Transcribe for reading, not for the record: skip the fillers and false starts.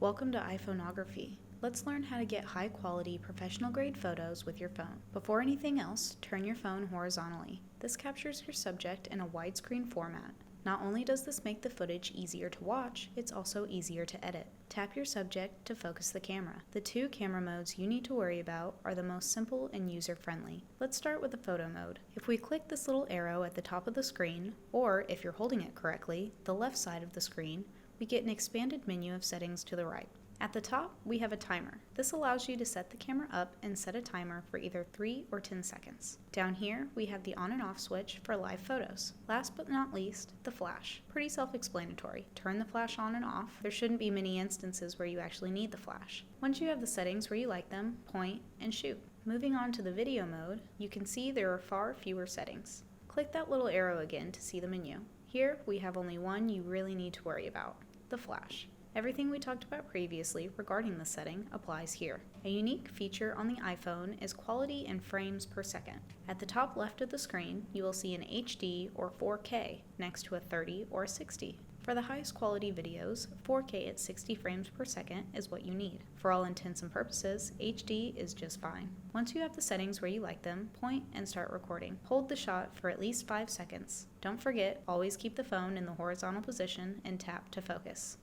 Welcome to iPhoneography. Let's learn how to get high-quality, professional-grade photos with your phone. Before anything else, turn your phone horizontally. This captures your subject in a widescreen format. Not only does this make the footage easier to watch, it's also easier to edit. Tap your subject to focus the camera. The two camera modes you need to worry about are the most simple and user-friendly. Let's start with the photo mode. If we click this little arrow at the top of the screen, or if you're holding it correctly, the left side of the screen, we get an expanded menu of settings to the right. At the top, we have a timer. This allows you to set the camera up and set a timer for either 3 or 10 seconds. Down here, we have the on and off switch for live photos. Last but not least, the flash. Pretty self-explanatory. Turn the flash on and off. There shouldn't be many instances where you actually need the flash. Once you have the settings where you like them, point and shoot. Moving on to the video mode, you can see there are far fewer settings. Click that little arrow again to see the menu. Here, we have only one you really need to worry about, the flash. Everything we talked about previously regarding this setting applies here. A unique feature on the iPhone is quality in frames per second. At the top left of the screen, you will see an HD or 4K next to a 30 or 60. For the highest quality videos, 4K at 60 frames per second is what you need. For all intents and purposes, HD is just fine. Once you have the settings where you like them, point and start recording. Hold the shot for at least 5 seconds. Don't forget, always keep the phone in the horizontal position and tap to focus.